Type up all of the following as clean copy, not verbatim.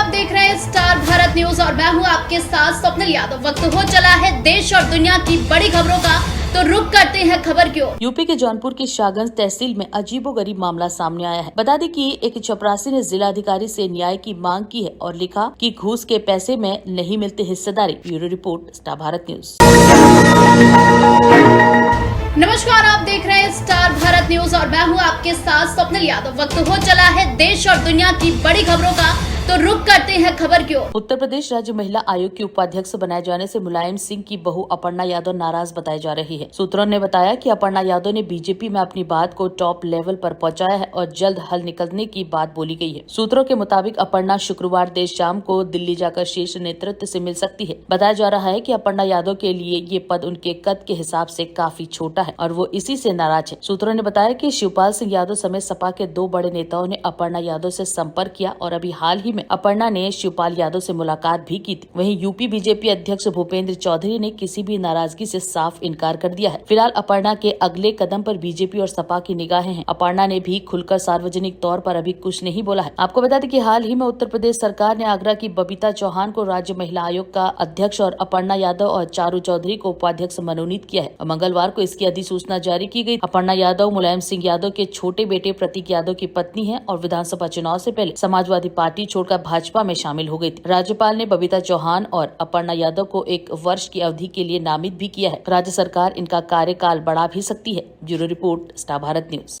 आप देख रहे हैं स्टार भारत न्यूज और मैं हूं आपके साथ स्वप्निल यादव। वक्त हो चला है देश और दुनिया की बड़ी खबरों का, तो रुक करते हैं खबर की ओर। यूपी के जौनपुर की शाहगंज तहसील में अजीबोगरीब मामला सामने आया है। बता दें कि एक चपरासी ने जिलाधिकारी से न्याय की मांग की है और लिखा कि घूस के पैसे में नहीं मिलती हिस्सेदारी। Bureau report, star Bharat news. नमस्कार, आप देख रहे हैं स्टार भारत न्यूज और मैं हूं आपके साथ स्वप्निल यादव। वक्त हो चला है देश और दुनिया की बड़ी खबरों का, तो रुक करते हैं खबर की ओर। उत्तर प्रदेश राज्य महिला आयोग की उपाध्यक्ष बनाए जाने से मुलायम सिंह की बहू अपर्णा यादव नाराज बताई जा रही है। सूत्रों ने बताया कि अपर्णा यादव ने बीजेपी में अपनी बात को टॉप लेवल पर पहुंचाया है और जल्द हल निकलने की बात बोली गई है। सूत्रों के मुताबिक अपर्णा शुक्रवार देर शाम को दिल्ली जाकर शीर्ष नेतृत्व से मिल सकती है। बताया जा रहा है कि अपर्णा यादव के लिए ये पद उनके कद के हिसाब से काफी छोटा है और वो इसी से नाराज है। सूत्रों ने बताया कि शिवपाल सिंह यादव समेत सपा के 2 बड़े नेताओं ने अपर्णा यादव से संपर्क किया और अभी हाल ही में अपर्णा ने शिवपाल यादव से मुलाकात भी की थी। वहीं यूपी बीजेपी अध्यक्ष भूपेंद्र चौधरी ने किसी भी नाराजगी से साफ इनकार कर दिया है। फिलहाल अपर्णा के अगले कदम पर बीजेपी और सपा की निगाहें हैं। अपर्णा ने भी खुलकर सार्वजनिक तौर पर अभी कुछ नहीं बोला है। आपको बता दें कि हाल ही में उत्तर प्रदेश सरकार ने आगरा की बबीता चौहान को राज्य महिला आयोग का अध्यक्ष और अपर्णा यादव और चारू चौधरी को उपाध्यक्ष मनोनीत किया है। मंगलवार को इसकी अधिसूचना जारी की गई। अपर्णा यादव मुलायम सिंह यादव के छोटे बेटे प्रतीक यादव की पत्नी है और विधानसभा चुनाव से पहले समाजवादी पार्टी छोड़कर भाजपा में शामिल हो गई थी। राज्यपाल ने बबीता चौहान और अपर्णा यादव को 1 वर्ष की अवधि के लिए नामित भी किया है। राज्य सरकार इनका कार्यकाल बढ़ा भी सकती है। Bureau report, star Bharat news.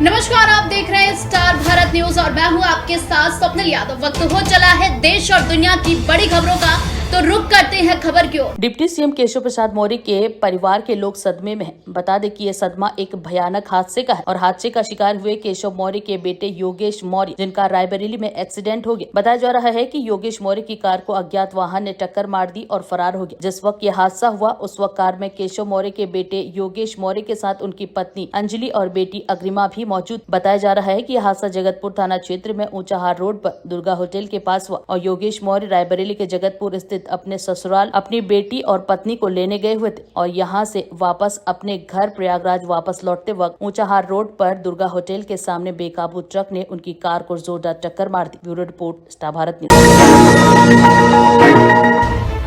नमस्कार, आप देख रहे हैं स्टार भारत न्यूज और मैं हूं आपके साथ स्वप्निल यादव। वक्त हो चला है देश और दुनिया की बड़ी खबरों का, तो रुक करते हैं खबर की ओर। डिप्टी सीएम केशव प्रसाद मौर्य के परिवार के लोग सदमे में हैं। बता दें कि ये सदमा एक भयानक हादसे का है और हादसे का शिकार हुए केशव मौर्य के बेटे योगेश मौर्य, जिनका रायबरेली में एक्सीडेंट हो गया। बताया जा रहा है कि योगेश मौर्य की कार को अज्ञात वाहन ने टक्कर मार दी और फरार हो गया। जिस वक्त ये हादसा हुआ उस वक्त कार में केशव मौर्य के बेटे योगेश मौर्य के साथ उनकी पत्नी अंजलि और बेटी अग्रिमा भी मौजूद। बताया जा रहा है कि यह हादसा जगतपुर थाना क्षेत्र में ऊंचाहार रोड पर दुर्गा होटल के पास हुआ और योगेश मौर्य रायबरेली के जगतपुर स्थित अपने ससुराल अपनी बेटी और पत्नी को लेने गए हुए थे और यहां से वापस अपने घर प्रयागराज वापस लौटते वक्त ऊंचाहार रोड पर दुर्गा होटल के सामने बेकाबू ट्रक ने उनकी कार को जोरदार टक्कर मार दी। Bureau report, star Bharat news.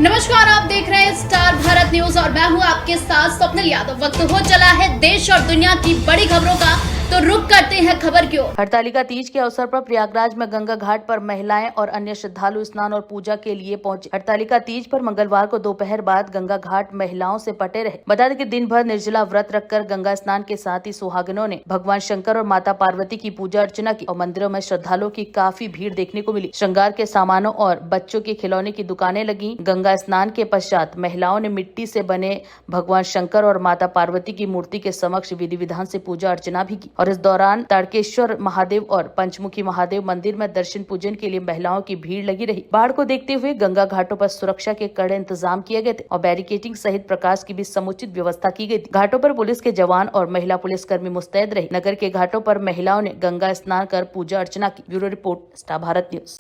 नमस्कार, आप देख रहे हैं स्टार भारत न्यूज और मैं हूं आपके साथ स्वप्निल यादव। वक्त हो चला है देश और दुनिया की बड़ी खबरों का, तो रुक करते हैं खबर की ओर। हरतालिका तीज के अवसर पर प्रयागराज में गंगा घाट पर महिलाएं और अन्य श्रद्धालु स्नान और पूजा के लिए पहुंचे। हरतालिका तीज पर मंगलवार को दोपहर बाद गंगा घाट महिलाओं से पटे रहे। बता दें कि दिन भर निर्जला व्रत रखकर गंगा स्नान के साथ ही सुहागिनों ने भगवान शंकर और माता पार्वती की पूजा अर्चना की और मंदिरों में श्रद्धालुओं की काफी भीड़ देखने को मिली। श्रृंगार के सामानों और बच्चों के खिलौने की दुकानें लगी। गंगा स्नान के पश्चात महिलाओं ने मिट्टी से बने भगवान शंकर और माता पार्वती की मूर्ति के समक्ष विधि विधान से पूजा अर्चना भी की और इस दौरान तारकेश्वर महादेव और पंचमुखी महादेव मंदिर में दर्शन पूजन के लिए महिलाओं की भीड़ लगी रही। बाढ़ को देखते हुए गंगा घाटों पर सुरक्षा के कड़े इंतजाम किए गए थे और बैरिकेडिंग सहित प्रकाश की भी समुचित व्यवस्था की गई थी। घाटों पर पुलिस के जवान और महिला पुलिसकर्मी मुस्तैद रहे। नगर के घाटों पर महिलाओं ने गंगा स्नान कर पूजा अर्चना की। Bureau report, star Bharat news.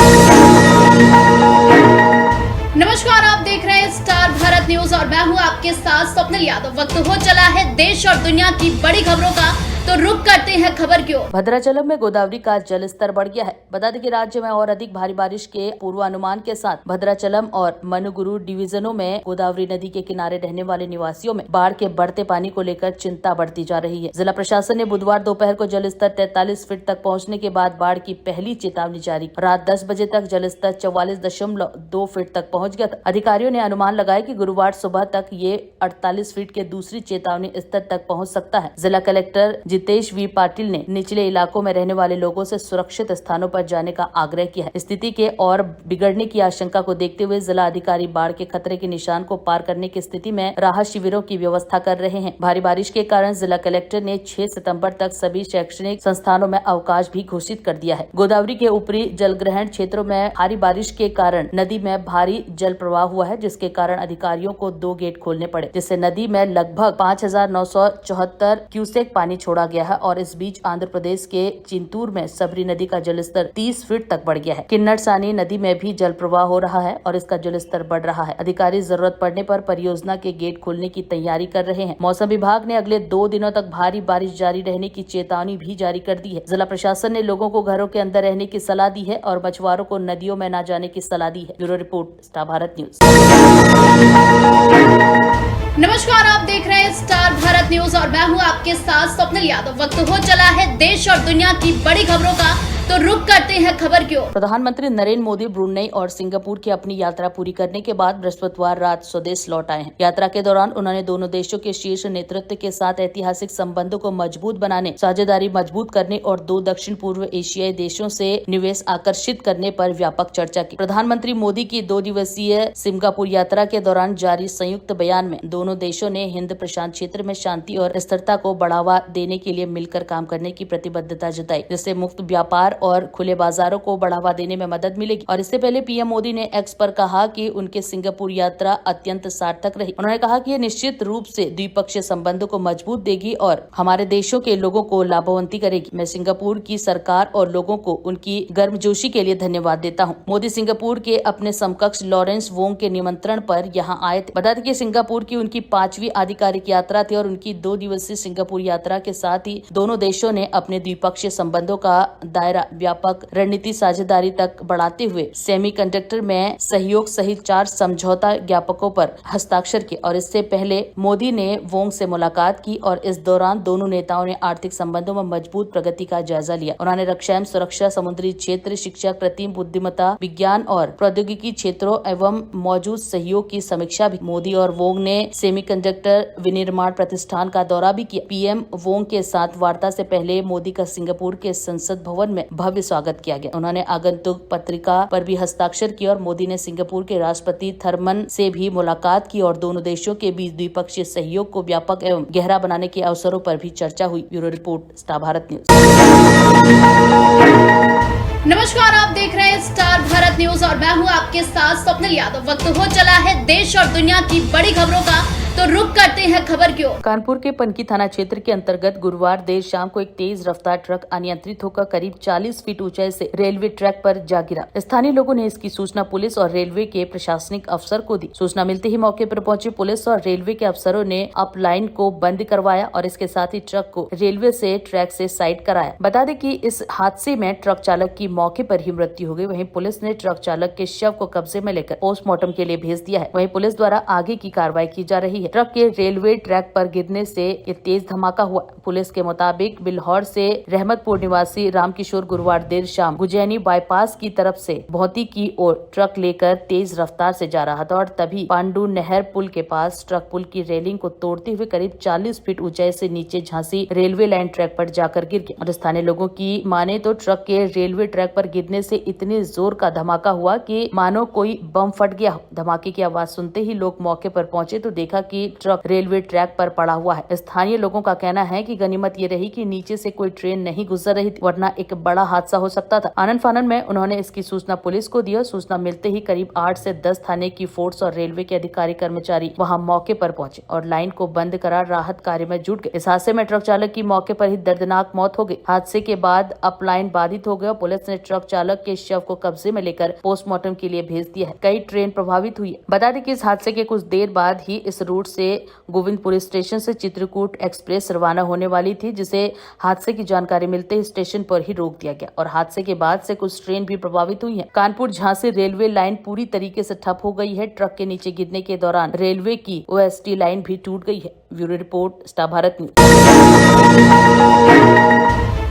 नमस्कार, आप देख रहे हैं स्टार भारत न्यूज और मैं हूं आपके साथ स्वप्निल यादव। वक्त हो चला है देश और दुनिया की बड़ी खबरों का, तो रुक करते हैं खबर की ओर। भद्राचलम में गोदावरी का जल स्तर बढ़ गया है। बता दें कि राज्य में और अधिक भारी बारिश के पूर्वानुमान के साथ भद्राचलम और मनुगुरु डिवीजनों में गोदावरी नदी के किनारे रहने वाले निवासियों में बाढ़ के बढ़ते पानी को लेकर चिंता बढ़ती जा रही है। जिला प्रशासन ने बुधवार दोपहर को जल स्तर 43 फीट तक पहुँचने के बाद बाढ़ की पहली चेतावनी जारी। रात 10 बजे तक जल स्तर 44.2 फीट तक पहुँच गया था। अधिकारियों ने अनुमान लगाया कि गुरुवार सुबह तक ये 48 फीट के दूसरी चेतावनी स्तर तक पहुँच सकता है। जिला कलेक्टर जितेश वी पाटिल ने निचले इलाकों में रहने वाले लोगों से सुरक्षित स्थानों पर जाने का आग्रह किया है। स्थिति के और बिगड़ने की आशंका को देखते हुए जिला अधिकारी बाढ़ के खतरे के निशान को पार करने की स्थिति में राहत शिविरों की व्यवस्था कर रहे हैं। भारी बारिश के कारण जिला कलेक्टर ने 6 सितंबर तक सभी शैक्षणिक संस्थानों में अवकाश भी घोषित कर दिया है। गोदावरी के ऊपरी जलग्रहण क्षेत्रों में भारी बारिश के कारण नदी में भारी जल प्रवाह हुआ है, जिसके कारण अधिकारियों को 2 गेट खोलने पड़े, जिससे नदी में लगभग 5,974 क्यूसेक पानी छोड़ा छोड़ा गया है और इस बीच आंध्र प्रदेश के चिंतूर में सबरी नदी का जलस्तर 30 फीट तक बढ़ गया है। किन्नर सानी नदी में भी जल प्रवाह हो रहा है और इसका जलस्तर बढ़ रहा है। अधिकारी जरूरत पड़ने पर परियोजना के गेट खोलने की तैयारी कर रहे हैं। मौसम विभाग ने अगले 2 दिनों तक भारी बारिश जारी रहने की चेतावनी भी जारी कर दी है। जिला प्रशासन ने लोगों को घरों के अंदर रहने की सलाह दी है और मछुआरों को नदियों में न जाने की सलाह दी है। Bureau report, star Bharat news. नमस्कार, आप देख रहे हैं स्टार भारत न्यूज और मैं हूं आपके साथ स्वप्निल यादव। वक्त हो चला है देश और दुनिया की बड़ी खबरों का, तो रुक करते हैं खबर की ओर। प्रधानमंत्री नरेंद्र मोदी ब्रुनेई और सिंगापुर की अपनी यात्रा पूरी करने के बाद बृहस्पतिवार रात स्वदेश लौट आए हैं। यात्रा के दौरान उन्होंने दोनों देशों के शीर्ष नेतृत्व के साथ ऐतिहासिक संबंधों को मजबूत बनाने, साझेदारी मजबूत करने और 2 दक्षिण पूर्व एशियाई देशों से निवेश आकर्षित करने पर व्यापक चर्चा की। प्रधानमंत्री मोदी की 2 दिवसीय सिंगापुर यात्रा के दौरान जारी संयुक्त बयान में दोनों देशों ने हिंद प्रशांत क्षेत्र में शांति और स्थिरता को बढ़ावा देने के लिए मिलकर काम करने की प्रतिबद्धता जताई, जिससे मुक्त व्यापार और खुले बाजारों को बढ़ावा देने में मदद मिलेगी। और इससे पहले पीएम मोदी ने एक्स पर कहा कि उनके सिंगापुर यात्रा अत्यंत सार्थक रही। उन्होंने कहा कि यह निश्चित रूप से द्विपक्षीय संबंधों को मजबूत देगी और हमारे देशों के लोगों को लाभान्वित करेगी। मैं सिंगापुर की सरकार और लोगों को उनकी गर्मजोशी के लिए धन्यवाद देता हूँ। मोदी सिंगापुर के अपने समकक्ष लॉरेंस वोंग के निमंत्रण पर यहाँ आए थे। बता दें कि सिंगापुर की उनकी 5वीं आधिकारिक यात्रा थी और उनकी 2 दिवसीय सिंगापुर यात्रा के साथ ही दोनों देशों ने अपने द्विपक्षीय संबंधों का दायरा व्यापक रणनीति साझेदारी तक बढ़ाते हुए सेमीकंडक्टर में सहयोग सहित 4 समझौता ज्ञापकों पर हस्ताक्षर किए। और इससे पहले मोदी ने वोंग से मुलाकात की और इस दौरान दोनों नेताओं ने आर्थिक संबंधों में मजबूत प्रगति का जायजा लिया। उन्होंने रक्षा एवं सुरक्षा, समुद्री क्षेत्र, शिक्षा, कृत्रिम बुद्धिमत्ता, विज्ञान और प्रौद्योगिकी क्षेत्रों एवं मौजूद सहयोग की समीक्षा भी। मोदी और वोंग ने सेमीकंडक्टर विनिर्माण प्रतिष्ठान का दौरा भी किया। पीएम वोंग के साथ वार्ता से पहले मोदी का सिंगापुर के संसद भवन में भव्य स्वागत किया गया। उन्होंने आगंतुक पत्रिका पर भी हस्ताक्षर किया और मोदी ने सिंगापुर के राष्ट्रपति थर्मन से भी मुलाकात की और दोनों देशों के बीच द्विपक्षीय सहयोग को व्यापक एवं गहरा बनाने के अवसरों पर भी चर्चा हुई। Bureau report, star Bharat news. नमस्कार, आप देख रहे हैं स्टार भारत न्यूज और मैं हूं आपके साथ स्वप्निल यादव। वक्त हो चला है देश और दुनिया की बड़ी खबरों का, तो रुक करते हैं खबर की ओर। कानपुर के पनकी थाना क्षेत्र के अंतर्गत गुरुवार देर शाम को एक तेज रफ्तार ट्रक अनियंत्रित होकर करीब 40 फीट ऊंचाई से रेलवे ट्रैक पर जा गिरा। स्थानीय लोगों ने इसकी सूचना पुलिस और रेलवे के प्रशासनिक अफसर को दी। सूचना मिलते ही मौके पर पहुंची पुलिस और रेलवे के अफसरों ने अप लाइन को बंद करवाया और इसके साथ ही ट्रक को रेलवे से ट्रैक से साइड कराया। बता दें कि इस हादसे में ट्रक चालक की मौके पर ही मृत्यु हो गई। वहीं पुलिस ने ट्रक चालक के शव को कब्जे में लेकर पोस्टमार्टम के लिए भेज दिया है। वहीं पुलिस द्वारा आगे की कार्रवाई की जा रही है। ट्रक के रेलवे ट्रैक पर गिरने से ये तेज धमाका हुआ। पुलिस के मुताबिक बिल्हौर से रहमतपुर निवासी रामकिशोर गुरुवार देर शाम गुजैनी बाईपास की तरफ से भौती की ओर ट्रक लेकर तेज रफ्तार से जा रहा था और तभी पांडू नहर पुल के पास ट्रक पुल की रेलिंग को तोड़ते हुए करीब 40 फीट ऊंचाई से नीचे झांसी रेलवे लाइन ट्रैक पर जाकर गिर गया। और स्थानीय लोगों की माने तो ट्रक के रेलवे ट्रैक पर गिरने से इतने जोर का धमाका हुआ कि मानो कोई बम फट गया। धमाके की आवाज सुनते ही लोग मौके पर पहुंचे तो देखा कि ट्रक रेलवे ट्रैक पर पड़ा हुआ है। स्थानीय लोगों का कहना है कि गनीमत ये रही कि नीचे से कोई ट्रेन नहीं गुजर रही थी, वरना एक बड़ा हादसा हो सकता था। आनन फानन में उन्होंने इसकी सूचना पुलिस को दी और सूचना मिलते ही करीब 8 से 10 थाने की फोर्स और रेलवे के अधिकारी कर्मचारी वहां मौके पर पहुंचे और लाइन को बंद करा राहत कार्य में जुट गए। इस हादसे में ट्रक चालक की मौके पर ही दर्दनाक मौत हो गई। हादसे के बाद अप लाइन बाधित हो गया। पुलिस ने ट्रक चालक के शव को कब्जे में लेकर पोस्टमार्टम के लिए भेज दिया है। कई ट्रेन प्रभावित हुई है। बता दें कि इस हादसे के कुछ देर बाद ही इस रूट से गोविंदपुर स्टेशन से चित्रकूट एक्सप्रेस रवाना होने वाली थी, जिसे हादसे की जानकारी मिलते ही स्टेशन पर ही रोक दिया गया और हादसे के बाद से कुछ ट्रेन भी प्रभावित हुई हैं। कानपुर झांसी रेलवे लाइन पूरी तरीके से ठप हो गई है। ट्रक के नीचे गिरने के दौरान रेलवे की ओएसटी लाइन भी टूट गई है। Bureau report, star Bharat news.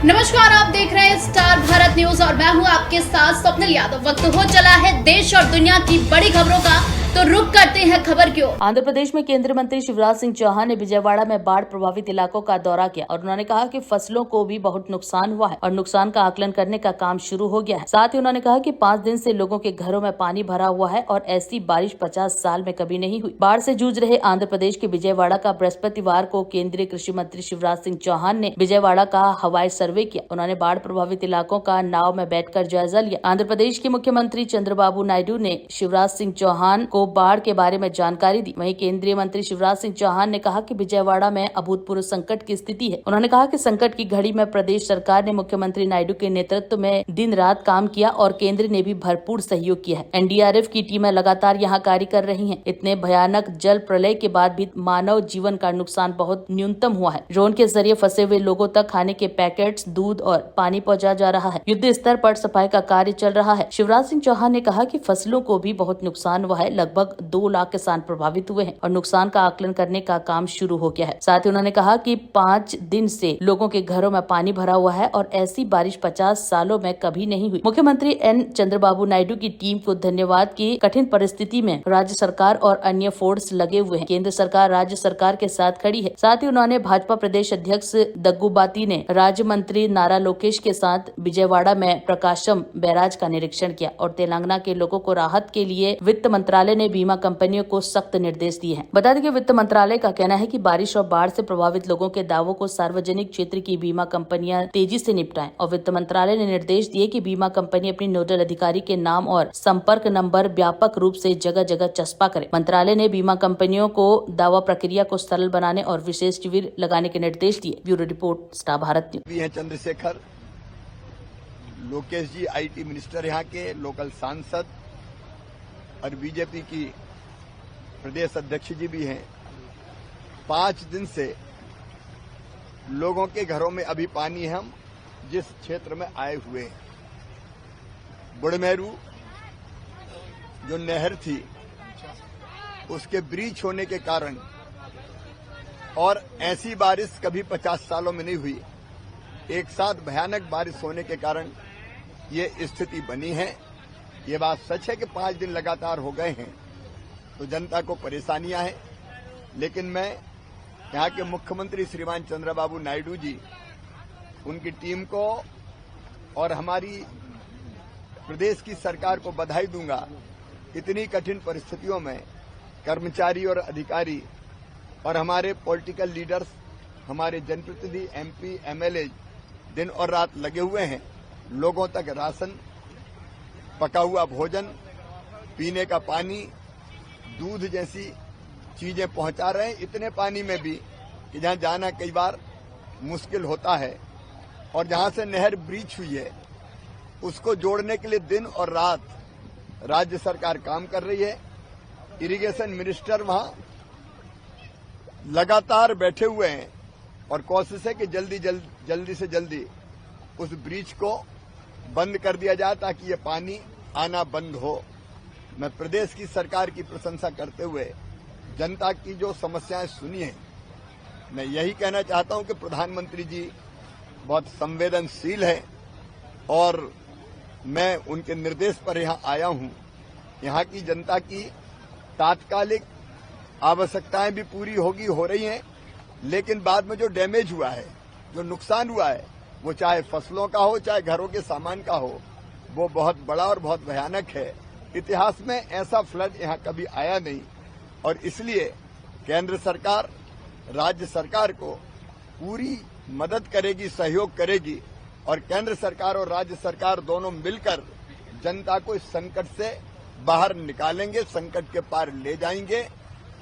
नमस्कार, आप देख रहे हैं स्टार भारत न्यूज और मैं हूं आपके साथ स्वप्निल यादव। वक्त हो चला है देश और दुनिया की बड़ी खबरों का, तो रुक करते हैं खबर की ओर। आंध्र प्रदेश में केंद्रीय मंत्री शिवराज सिंह चौहान ने विजयवाड़ा में बाढ़ प्रभावित इलाकों का दौरा किया और उन्होंने कहा कि फसलों को भी बहुत नुकसान हुआ है और नुकसान का आकलन करने का काम शुरू हो गया है। साथ ही उन्होंने कहा कि 5 दिन से लोगों के घरों में पानी भरा हुआ है और ऐसी बारिश 50 साल में कभी नहीं हुई। बाढ़ से जूझ रहे आंध्र प्रदेश के विजयवाड़ा का बृहस्पतिवार को केंद्रीय कृषि मंत्री शिवराज सिंह चौहान ने विजयवाड़ा का हवाई सर्वे किया। उन्होंने बाढ़ प्रभावित प्रभावित इलाकों का नाव में बैठकर जायजा लिया। आंध्र प्रदेश के मुख्यमंत्री चंद्रबाबू नायडू ने शिवराज सिंह चौहान को बाढ़ के बारे में जानकारी दी। वहीं केंद्रीय मंत्री शिवराज सिंह चौहान ने कहा कि विजयवाड़ा में अभूतपूर्व संकट की स्थिति है। उन्होंने कहा कि संकट की घड़ी में प्रदेश सरकार ने मुख्यमंत्री नायडू के नेतृत्व में दिन रात काम किया और केंद्र ने भी भरपूर सहयोग किया है। एनडीआरएफ की टीमें लगातार यहां कार्य कर रही हैं। इतने भयानक जल प्रलय के बाद भी मानव जीवन का नुकसान बहुत न्यूनतम हुआ है। ड्रोन के जरिए फंसे हुए लोगों तक खाने के पैकेट्स, दूध और पानी पहुंचाया जा रहा है। युद्ध स्तर पर सफाई का कार्य चल रहा है। शिवराज सिंह चौहान ने कहा कि फसलों को भी बहुत नुकसान हुआ है। लगभग 2 लाख किसान प्रभावित हुए हैं और नुकसान का आकलन करने का काम शुरू हो गया है। साथ ही उन्होंने कहा कि 5 दिन से लोगों के घरों में पानी भरा हुआ है और ऐसी बारिश 50 सालों में कभी नहीं हुई। मुख्यमंत्री एन चंद्रबाबू नायडू की टीम को धन्यवाद की कठिन परिस्थिति में राज्य सरकार और अन्य फोर्स लगे हुए हैं। केंद्र सरकार राज्य सरकार के साथ खड़ी है। साथ ही उन्होंने भाजपा प्रदेश अध्यक्ष दग्गू बाती ने राज्य मंत्री नारा लोकेश के साथ विजयवाड़ा में प्रकाशम बैराज का निरीक्षण किया और तेलंगाना के लोगों को राहत के लिए वित्त मंत्रालय ने बीमा कंपनियों को सख्त निर्देश दिए हैं। बता दें कि वित्त मंत्रालय का कहना है कि बारिश और बाढ़ से प्रभावित लोगों के दावों को सार्वजनिक क्षेत्र की बीमा कंपनियां तेजी से निपटाएं और वित्त मंत्रालय ने निर्देश दिए कि बीमा कंपनी अपनी नोडल अधिकारी के नाम और संपर्क नंबर व्यापक रूप से जगह जगह चस्पा करे। मंत्रालय ने बीमा कंपनियों को दावा प्रक्रिया को सरल बनाने और विशेष शिविर लगाने के निर्देश दिए। Bureau report, star Bharat news. Chandrashekhar Lokesh ji IT minister यहाँ के, लोकल सांसद और बीजेपी की प्रदेश अध्यक्ष जी भी हैं। 5 दिन से लोगों के घरों में अभी पानी है। हम जिस क्षेत्र में आए हुए हैं, बुढ़मेरू जो नहर थी उसके ब्रीच होने के कारण और ऐसी बारिश कभी 50 सालों में नहीं हुई, एक साथ भयानक बारिश होने के कारण ये स्थिति बनी है। ये बात सच है कि 5 दिन लगातार हो गए हैं तो जनता को परेशानियां हैं, लेकिन मैं यहाँ के मुख्यमंत्री श्रीमान चंद्रबाबू नायडू जी, उनकी टीम को और हमारी प्रदेश की सरकार को बधाई दूंगा। इतनी कठिन परिस्थितियों में कर्मचारी और अधिकारी और हमारे पॉलिटिकल लीडर्स, हमारे जनप्रतिनिधि, एमपी, एमएलए दिन और रात लगे हुए हैं। लोगों तक राशन, पका हुआ भोजन, पीने का पानी, दूध जैसी चीजें पहुंचा रहे हैं। इतने पानी में भी कि जहां जाना कई बार मुश्किल होता है और जहां से नहर ब्रीच हुई है उसको जोड़ने के लिए दिन और रात राज्य सरकार काम कर रही है। इरिगेशन मिनिस्टर वहां लगातार बैठे हुए हैं और कोशिश है कि जल्दी से जल्दी उस ब्रीच को बंद कर दिया जाए ताकि ये पानी आना बंद हो। मैं प्रदेश की सरकार की प्रशंसा करते हुए जनता की जो समस्याएं सुनी हैं, मैं यही कहना चाहता हूं कि प्रधानमंत्री जी बहुत संवेदनशील हैं और मैं उनके निर्देश पर यहां आया हूं। यहां की जनता की तात्कालिक आवश्यकताएं भी पूरी हो रही हैं, लेकिन बाद में जो डैमेज हुआ है, जो नुकसान हुआ है, वो चाहे फसलों का हो चाहे घरों के सामान का हो, वो बहुत बड़ा और बहुत भयानक है। इतिहास में ऐसा फ्लड यहाँ कभी आया नहीं और इसलिए केंद्र सरकार राज्य सरकार को पूरी मदद करेगी, सहयोग करेगी और केंद्र सरकार और राज्य सरकार दोनों मिलकर जनता को इस संकट से बाहर निकालेंगे, संकट के पार ले जाएंगे।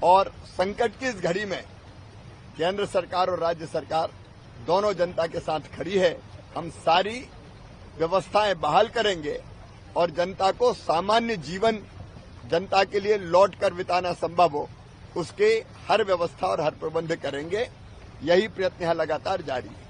और संकट की इस घड़ी में केंद्र सरकार और राज्य सरकार दोनों जनता के साथ खड़ी है। हम सारी व्यवस्थाएं बहाल करेंगे और जनता को सामान्य जीवन जनता के लिए लौट कर बिताना संभव हो, उसके हर व्यवस्था और हर प्रबंध करेंगे। यही प्रयत्न यहाँ लगातार जारी है।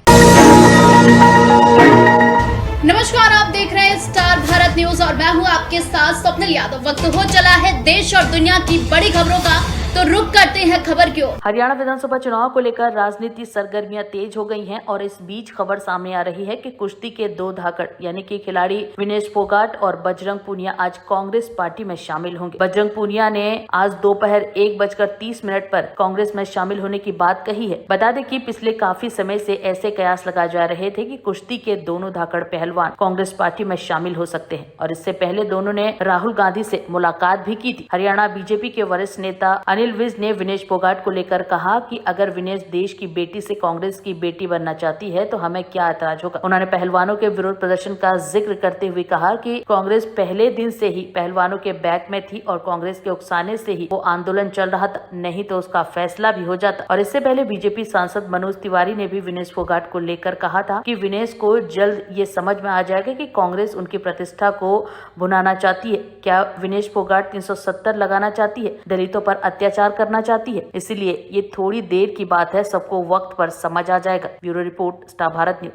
नमस्कार, आप देख रहे हैं स्टार भारत न्यूज और मैं हूं आपके साथ स्वप्निल यादव। वक्त हो चला है देश और दुनिया की बड़ी खबरों का, तो रुक करते हैं खबर की ओर। हरियाणा विधानसभा चुनाव को लेकर राजनीति सरगर्मियां तेज हो गई हैं और इस बीच खबर सामने आ रही है कि कुश्ती के 2 धाकड़ यानी कि खिलाड़ी विनेश फोगाट और बजरंग पूनिया आज कांग्रेस पार्टी में शामिल होंगे। बजरंग पूनिया ने आज दोपहर 1:30 पर कांग्रेस में शामिल होने की बात कही है। बता दें कि पिछले काफी समय से ऐसे कयास लगाए जा रहे थे कि कुश्ती के दोनों धाकड़ पहलवान कांग्रेस पार्टी में शामिल हो सकते हैं और इससे पहले दोनों ने राहुल गांधी से मुलाकात भी की थी। हरियाणा बीजेपी के वरिष्ठ नेता अनिल विज ने विनेश फोगाट को लेकर कहा कि अगर विनेश देश की बेटी से कांग्रेस की बेटी बनना चाहती है तो हमें क्या ऐतराज होगा। उन्होंने पहलवानों के विरोध प्रदर्शन का जिक्र करते हुए कहा कि कांग्रेस पहले दिन से ही पहलवानों के बैक में थी और कांग्रेस के उकसाने से ही वो आंदोलन चल रहा था, नहीं तो उसका फैसला भी हो जाता। और इससे पहले बीजेपी सांसद मनोज तिवारी ने भी विनेश फोगाट को लेकर कहा था कि विनेश को जल्द ये समझ में आ जाएगा कि कांग्रेस उनकी प्रतिष्ठा को भुनाना चाहती है। क्या विनेश फोगाट 370 लगाना चाहती है, दलितों पर अत्याचार करना चाहती है? इसलिए ये थोड़ी देर की बात है, सबको वक्त पर समझ आ जाएगा। Bureau report, star Bharat news.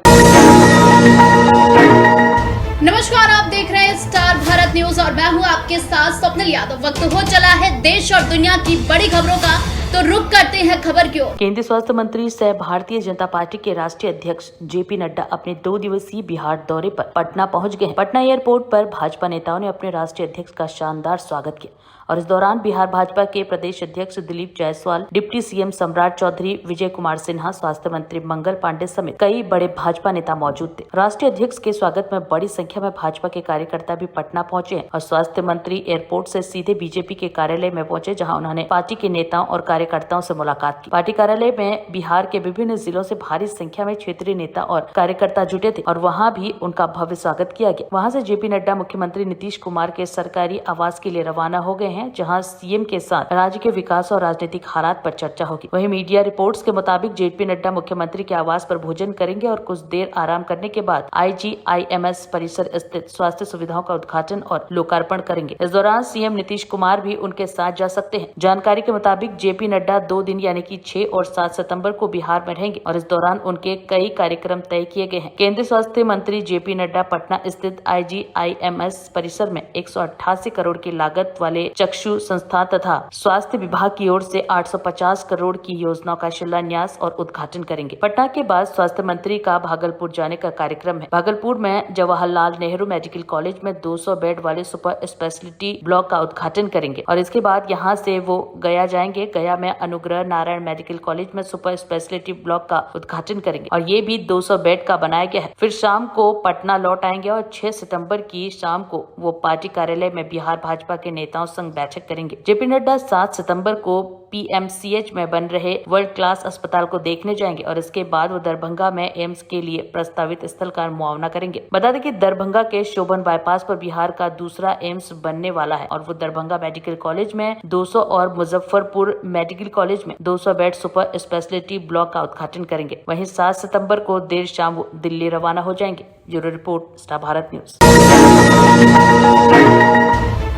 नमस्कार, आप देख रहे हैं स्टार भारत न्यूज और मैं हूं आपके साथ स्वप्निल यादव। वक्त हो चला है देश और दुनिया की बड़ी खबरों का, तो रुक करते हैं खबर की ओर। केंद्रीय स्वास्थ्य मंत्री सह भारतीय जनता पार्टी के राष्ट्रीय अध्यक्ष जेपी नड्डा अपने 2 दिवसीय बिहार दौरे पर पटना पहुंच गए हैं। पटना एयरपोर्ट पर भाजपा नेताओं ने अपने राष्ट्रीय अध्यक्ष का शानदार स्वागत किया और इस दौरान बिहार भाजपा के प्रदेश अध्यक्ष दिलीप जायसवाल, डिप्टी सीएम सम्राट चौधरी, विजय कुमार सिन्हा, स्वास्थ्य मंत्री मंगल पांडे समेत कई बड़े भाजपा नेता मौजूद थे। राष्ट्रीय अध्यक्ष के स्वागत में बड़ी संख्या में भाजपा के कार्यकर्ता भी पटना पहुंचे और स्वास्थ्य मंत्री एयरपोर्ट से सीधे बीजेपी के कार्यालय में पहुंचे, जहां उन्होंने पार्टी के नेताओं और कार्यकर्ताओं से मुलाकात की। पार्टी कार्यालय में बिहार के विभिन्न जिलों से भारी संख्या में क्षेत्रीय नेता और कार्यकर्ता जुटे थे और वहां भी उनका भव्य स्वागत किया गया। वहां से जेपी नड्डा मुख्यमंत्री नीतीश कुमार के सरकारी आवास के लिए रवाना हो गए हैं, जहां सीएम के साथ राज्य के विकास और राजनीतिक हालात पर चर्चा होगी। वहीं मीडिया रिपोर्ट्स के मुताबिक जेपी नड्डा मुख्यमंत्री के आवास पर भोजन करेंगे और कुछ देर आराम करने के बाद IGIMS परिसर स्थित स्वास्थ्य सुविधाओं का उद्घाटन और लोकार्पण करेंगे। इस दौरान सीएम नीतीश कुमार भी उनके साथ जा सकते हैं। जानकारी के मुताबिक जेपी नड्डा 2 दिन यानी कि 6 और 7 सितंबर को बिहार में रहेंगे और इस दौरान उनके कई कार्यक्रम तय किए गए हैं। केंद्रीय स्वास्थ्य मंत्री जेपी नड्डा पटना स्थित IGIMS परिसर में 188 करोड़ की लागत वाले चक्षु संस्था तथा स्वास्थ्य विभाग की ओर से 850 करोड़ की योजनाओं का शिलान्यास और उद्घाटन करेंगे। पटना के बाद स्वास्थ्य मंत्री का भागलपुर जाने का कार्यक्रम है। भागलपुर में जवाहरलाल नेहरू मेडिकल कॉलेज में 200 बेड वाले सुपर स्पेशलिटी ब्लॉक का उद्घाटन करेंगे और इसके बाद यहां से वो गया जाएंगे। गया में अनुग्रह नारायण मेडिकल कॉलेज में सुपर स्पेशलिटी ब्लॉक का उद्घाटन करेंगे और ये भी 200 बेड का बनाया गया है। फिर शाम को पटना लौट आएंगे और 6 सितंबर की शाम को वो पार्टी कार्यालय में बिहार भाजपा के नेताओं संग बैठक करेंगे। जेपी नड्डा 7 सितंबर को PMCH में बन रहे वर्ल्ड क्लास अस्पताल को देखने जाएंगे और इसके बाद वो दरभंगा में एम्स के लिए प्रस्तावित स्थल का मुआयना करेंगे। बता दें कि दरभंगा के शोभन बाईपास पर बिहार का दूसरा एम्स बनने वाला है और वो दरभंगा मेडिकल कॉलेज में 200 और मुजफ्फरपुर मेडिकल कॉलेज में 200 बेड सुपर स्पेशलिटी ब्लॉक का उद्घाटन करेंगे। वहीं 7 सितंबर को देर शाम वो दिल्ली रवाना हो जाएंगे। Bureau report, star Bharat news.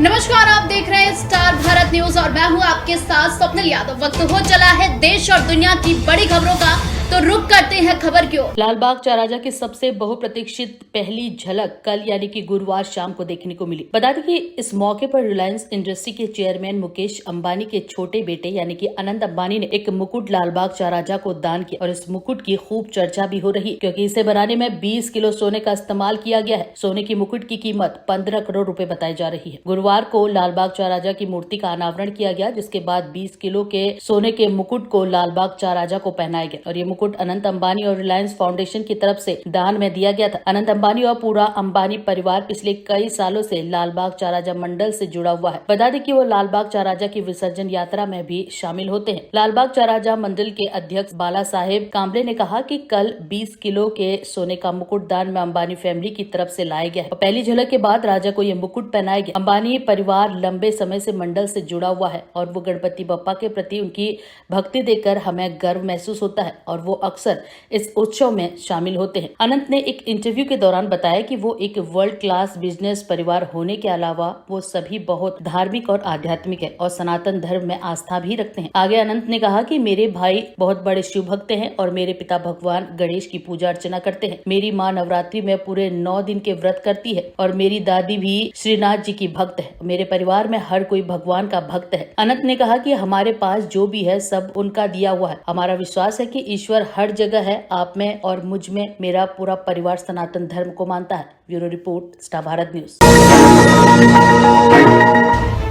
नमस्कार, आप देख रहे हैं स्टार भारत न्यूज और मैं हूं आपके साथ स्वप्निल यादव। वक्त हो चला है देश और दुनिया की बड़ी खबरों का, तो रुक करते हैं खबर की ओर। लालबाग चाराजा की सबसे बहुप्रतीक्षित पहली झलक कल यानी कि गुरुवार शाम को देखने को मिली। बता दें कि इस मौके पर रिलायंस इंडस्ट्री के चेयरमैन मुकेश अंबानी के छोटे बेटे यानी कि अनंत अंबानी ने एक मुकुट लालबाग चाराजा को दान किया और इस मुकुट की खूब चर्चा भी हो रही, क्योंकि इसे बनाने में 20 किलो सोने का इस्तेमाल किया गया है। सोने की मुकुट की कीमत 15 करोड़ रुपए बताई जा रही है। गुरुवार को लालबाग चाराजा की मूर्ति का अनावरण किया गया, जिसके बाद 20 किलो के सोने के मुकुट को लालबाग चाराजा को पहनाया गया और ये मुकुट अनंत अंबानी और रिलायंस फाउंडेशन की तरफ से दान में दिया गया था। अनंत अंबानी और पूरा अंबानी परिवार पिछले कई सालों से लालबाग चाराजा मंडल से जुड़ा हुआ है। बता दें कि वो लालबाग चाराजा की विसर्जन यात्रा में भी शामिल होते हैं। लालबाग चाराजा मंडल के अध्यक्ष बाला साहेब कांबले ने कहा कि कल 20 किलो के सोने का मुकुट दान में अंबानी फैमिली की तरफ से लाया गया है। पहली झलक के बाद राजा को ये मुकुट पहनाया गया। अंबानी परिवार लंबे समय से मंडल से जुड़ा हुआ है और वो गणपति बप्पा के प्रति उनकी भक्ति देखकर हमें गर्व महसूस होता है और वो अक्सर इस उत्सव में शामिल होते हैं। अनंत ने एक इंटरव्यू के दौरान बताया कि वो एक वर्ल्ड क्लास बिजनेस परिवार होने के अलावा वो सभी बहुत धार्मिक और आध्यात्मिक है और सनातन धर्म में आस्था भी रखते हैं। आगे अनंत ने कहा कि मेरे भाई बहुत बड़े शिव भक्त हैं और मेरे पिता भगवान गणेश की पूजा अर्चना करते हैं। मेरी माँ नवरात्रि में पूरे 9 दिन के व्रत करती है और मेरी दादी भी श्रीनाथ जी की भक्त है। मेरे परिवार में हर कोई भगवान का भक्त है। अनंत ने कहा कि हमारे पास जो भी है सब उनका दिया हुआ है। हमारा विश्वास है कि ईश्वर हर जगह है, आप में और मुझ में। मेरा पूरा परिवार सनातन धर्म को मानता है। Bureau report, star Bharat news.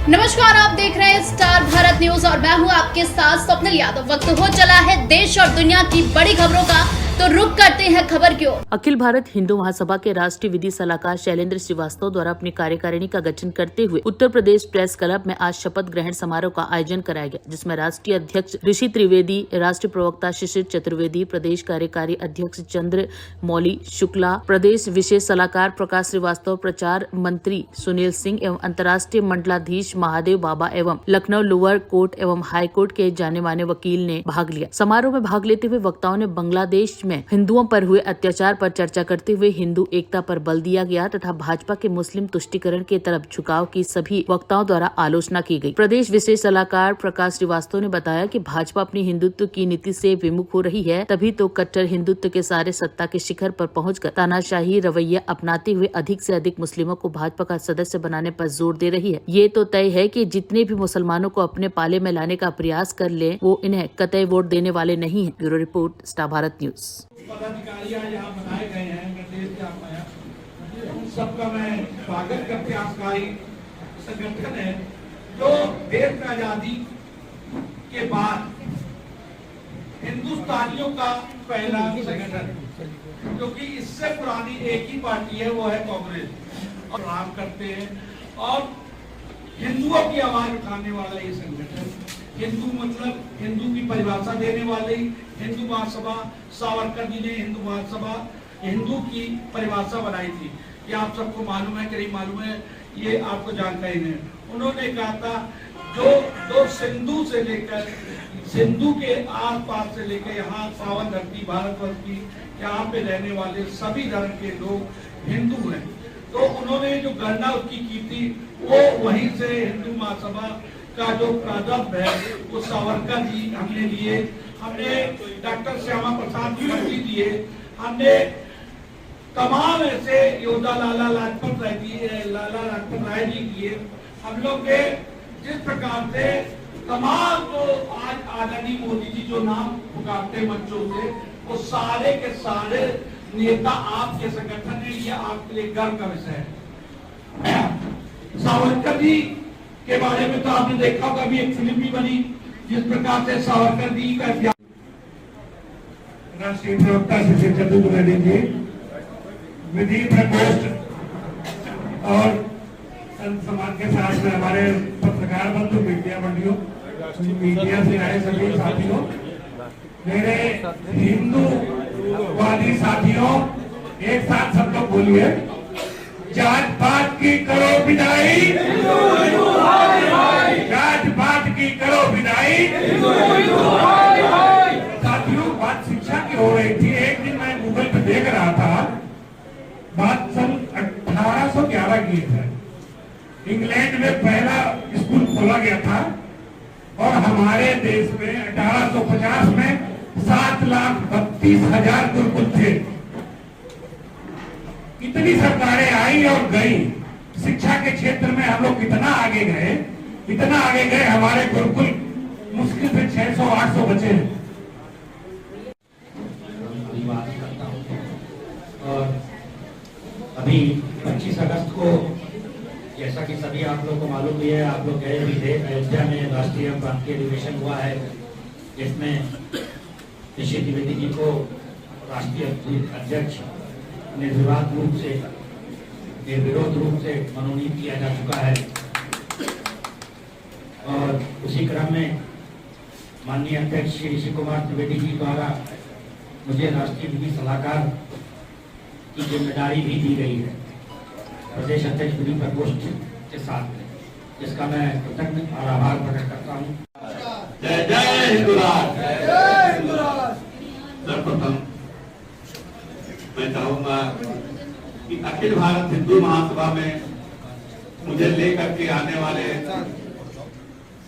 नमस्कार, आप देख रहे हैं स्टार भारत न्यूज और मैं हूं आपके साथ स्वप्निल यादव। वक्त हो चला है देश और दुनिया की बड़ी खबरों का, तो रुक करते हैं खबर की ओर। अखिल भारत हिंदू महासभा के राष्ट्रीय विधि सलाहकार शैलेंद्र श्रीवास्तव द्वारा अपनी कार्यकारिणी का गठन करते हुए उत्तर प्रदेश प्रेस क्लब में आज शपथ ग्रहण समारोह का आयोजन कराया गया, जिसमें राष्ट्रीय अध्यक्ष ऋषि त्रिवेदी, राष्ट्रीय प्रवक्ता शिशिर चतुर्वेदी, प्रदेश कार्यकारी अध्यक्ष चंद्र मौली शुक्ला, प्रदेश विशेष सलाहकार प्रकाश श्रीवास्तव, प्रचार मंत्री सुनील सिंह एवं अंतर्राष्ट्रीय मंडलाधीश महादेव बाबा एवं लखनऊ लोअर कोर्ट एवं हाई कोर्ट के जाने माने वकील ने भाग लिया। समारोह में भाग लेते हुए वक्ताओं ने बांग्लादेश में हिंदुओं पर हुए अत्याचार पर चर्चा करते हुए हिंदू एकता पर बल दिया गया तथा भाजपा के मुस्लिम तुष्टीकरण के तरफ झुकाव की सभी वक्ताओं द्वारा आलोचना की गई। प्रदेश विशेष सलाहकार प्रकाश श्रीवास्तव ने बताया कि भाजपा अपनी हिंदुत्व की नीति से विमुख हो रही है, तभी तो कट्टर हिंदुत्व के सारे सत्ता के शिखर पर पहुंचकर तानाशाही रवैया अपनाते हुए अधिक से अधिक मुस्लिमों को भाजपा का सदस्य बनाने पर जोर दे रही है। ये तो तय है कि जितने भी मुसलमानों को अपने पाले में लाने का प्रयास कर ले, वो इन्हें कतई वोट देने वाले नहीं है। Bureau report, star Bharat news. पदाधिकारी यहाँ बनाए गए हैं, देश के आप आया, उन सबका मैं स्वागत करते। आपका ही संगठन है जो देश में आजादी के बाद हिंदुस्तानियों का पहला संगठन है, क्योंकि इससे पुरानी एक ही पार्टी है, वो है कांग्रेस, और काम करते हैं और हिंदुओं की आवाज उठाने वाला ये संगठन। हिंदू मतलब हिंदू की परिभाषा देने वाले हिंदू महासभा, सावरकर जी ने हिंदू महासभा हिंदू की परिभाषा बनाई थी। ये आप सबको मालूम है कि नहीं मालूम है, ये आपको जानकारी नहीं। उन्होंने कहा था जो सिंधु से लेकर सिंधु के आस पास से लेकर यहाँ पावन धरती भारतवर्ष की यहाँ पे रहने वाले सभी धर्म के लोग हिंदू हैं। तो उन्होंने जो गणना उसकी की थी, वो वहीं से हिंदू महासभा का जो प्रारंभ है वो सावरकर जी हमने लिए, हमने डॉक्टर श्यामा प्रसाद मुखर्जी दिए, हमने तमाम ऐसे योद्धा लाला लाजपत राय जी दिए। हम लोग के जिस प्रकार से तमाम जो आज आदरणीय मोदी जी जो नाम पुकारते मंचों से, वो सारे के सारे नेता आपके संगठन है, ये आपके लिए गर्व का विषय है। सावरकर जी के बारे में तो आपने देखा होगा, भी एक फिल्म भी बनी जिस प्रकार से सावरकर जी का राष्ट्रीय प्रवक्ता शिशिर चतुर्वेदी जी, विधि प्रकोष्ठ और समाज के साथ में हमारे पत्रकार बंधु, मीडिया बंधुओं, मीडिया से आए सभी साथियों, मेरे हिंदूवादी साथियों, एक साथ सब लोग बोलिए, जात पात की करो विदाई, जात पात की करो विदाई। साथियों, बात शिक्षा की हो रही थी। एक दिन मैं गूगल पे देख रहा था, बात सन 1811 की है। इंग्लैंड में पहला स्कूल खोला गया था और हमारे देश में 1850 में 7,32,000 गुरुकुल थे। इतनी सरकारें आई और गई, शिक्षा के क्षेत्र में हम लोग कितना आगे गए, इतना आगे गए, हमारे गुरुकुल मुश्किल से 600-800 बचे हैं। और अभी 25 अगस्त को, जैसा कि सभी आप लोग को मालूम भी है, आप लोग गए भी थे, अयोध्या में राष्ट्रीय प्रांतीय अधिवेशन हुआ है, जिसमें ऋषि त्रिवेदी जी को राष्ट्रीय अध्यक्ष निर्विवाद रूप से, निर्विरोध रूप से मनोनीत किया जा चुका है। और उसी क्रम में माननीय अध्यक्ष श्री ऋषि कुमार त्रिवेदी जी द्वारा मुझे राष्ट्रीय विधि सलाहकार की जिम्मेदारी भी दी गई है, प्रदेश अध्यक्ष विधि प्रकोष्ठ के साथ में, जिसका मैं कृतज्ञ और आभार प्रकट करता हूँ। जय जय हिंदुराज, जय जय हिंदुराज। सर्वप्रथम मैं चाहूंगा कि अखिल भारत हिंदू महासभा में मुझे लेकर के आने वाले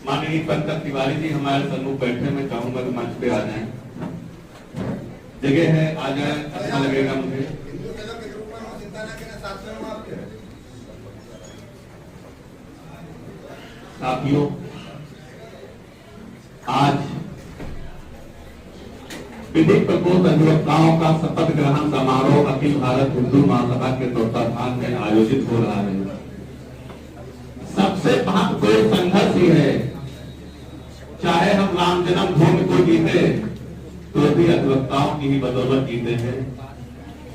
माननीय पंकज तिवारी जी हमारे सम्मुख बैठे, मैं चाहूंगा कि मंच पे आ जाएं। जगह है, आ जाए, अच्छा लगेगा मुझे। साथियों, आज विधिक प्रकोष्ठ अधिवक्ताओं का शपथ ग्रहण समारोह अखिल भारत हिंदू महासभा के तत्वाधान में आयोजित हो रहा है। सबसे महत्वपूर्ण संघर्ष ही है, चाहे हम राम जन्मभूमि को जीते, तो भी अधिवक्ताओं की ही बदौलत जीते हैं,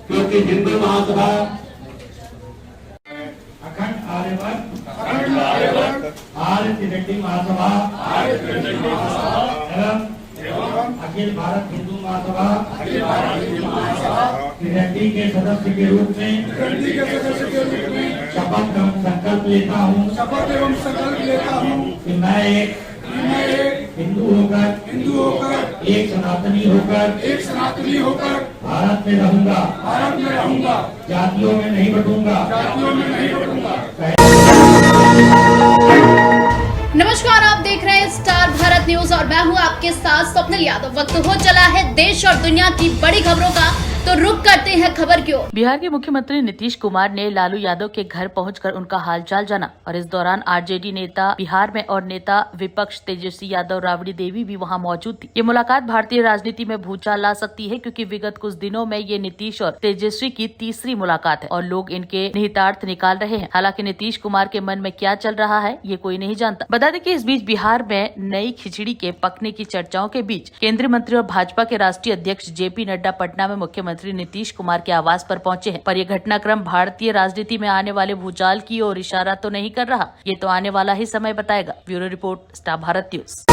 क्योंकि हिंदू महासभा अखंड आर्यवर्त आर्य त्रिवेणी महासभा एवं अखिल भारत हिंदू महासभा त्रिवेणी के सदस्य के रूप में शपथ एवं संकल्प लेता हूँ कि मैं एक हिंदू होकर एक सनातनी होकर भारत में रहूंगा जातियों में नहीं बटूंगा। नमस्कार, आप देख रहे हैं स्टार भारत न्यूज और मैं हूं आपके साथ स्वप्निल यादव। वक्त हो चला है देश और दुनिया की बड़ी खबरों का, तो रुक करते हैं खबर की ओर। बिहार के मुख्यमंत्री नीतीश कुमार ने लालू यादव के घर पहुंचकर उनका हालचाल जाना और इस दौरान आरजेडी नेता बिहार में और नेता विपक्ष तेजस्वी यादव राबड़ी देवी भी वहां मौजूद थी। ये मुलाकात भारतीय राजनीति में भूचाल ला सकती है, क्योंकि विगत कुछ दिनों में ये नीतीश और तेजस्वी की तीसरी मुलाकात है और लोग इनके निहितार्थ निकाल रहे हैं। हालांकि नीतीश कुमार के मन में क्या चल रहा है ये कोई नहीं जानता। बता दें कि इस बीच बिहार में नई खिचड़ी के पकने की चर्चाओं के बीच केंद्रीय मंत्री और भाजपा के राष्ट्रीय अध्यक्ष जेपी नड्डा पटना में मुख्यमंत्री नीतीश कुमार के आवास पर पहुंचे हैं। पर यह घटनाक्रम भारतीय राजनीति में आने वाले भूचाल की ओर इशारा तो नहीं कर रहा, ये तो आने वाला ही समय बताएगा। Bureau report, star Bharat news.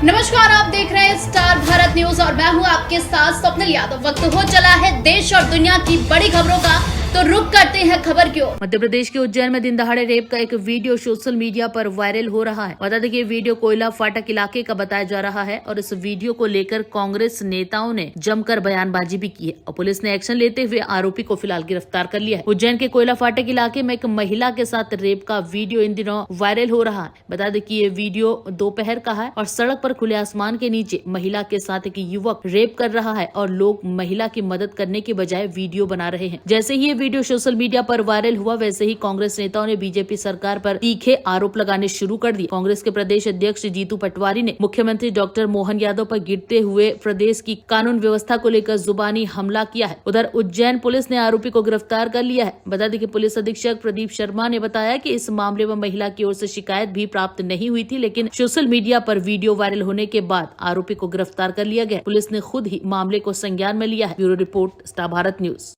नमस्कार, आप देख रहे हैं स्टार भारत न्यूज और मैं हूं आपके साथ स्वप्निल यादव। वक्त हो चला है देश और दुनिया की बड़ी खबरों का, तो रुक करते हैं खबर की ओर। मध्य प्रदेश के उज्जैन में दिन दहाड़े रेप का एक वीडियो सोशल मीडिया पर वायरल हो रहा है। बता दें कि ये वीडियो कोयला फाटक इलाके का बताया जा रहा है और इस वीडियो को लेकर कांग्रेस नेताओं ने जमकर बयानबाजी भी की है और पुलिस ने एक्शन लेते हुए आरोपी को फिलहाल गिरफ्तार कर लिया है। उज्जैन के कोयला फाटक इलाके में एक महिला के साथ रेप का वीडियो इन दिनों वायरल हो रहा है। बता दें कि ये वीडियो दोपहर का है और सड़क पर खुले आसमान के नीचे महिला के साथ एक युवक रेप कर रहा है और लोग महिला की मदद करने के बजाय वीडियो बना रहे हैं। जैसे ही ये वीडियो सोशल मीडिया पर वायरल हुआ, वैसे ही कांग्रेस नेताओं ने बीजेपी सरकार पर तीखे आरोप लगाने शुरू कर दिए। कांग्रेस के प्रदेश अध्यक्ष जीतू पटवारी ने मुख्यमंत्री डॉक्टर मोहन यादव पर गिरते हुए प्रदेश की कानून व्यवस्था को लेकर जुबानी हमला किया है। उधर उज्जैन पुलिस ने आरोपी को गिरफ्तार कर लिया है। बता दें कि पुलिस अधीक्षक प्रदीप शर्मा ने बताया कि इस मामले में महिला की ओर से शिकायत भी प्राप्त नहीं हुई थी, लेकिन सोशल मीडिया पर वीडियो वायरल होने के बाद आरोपी को गिरफ्तार कर लिया गया। पुलिस ने खुद ही मामले को संज्ञान में लिया है। Bureau report, star Bharat news.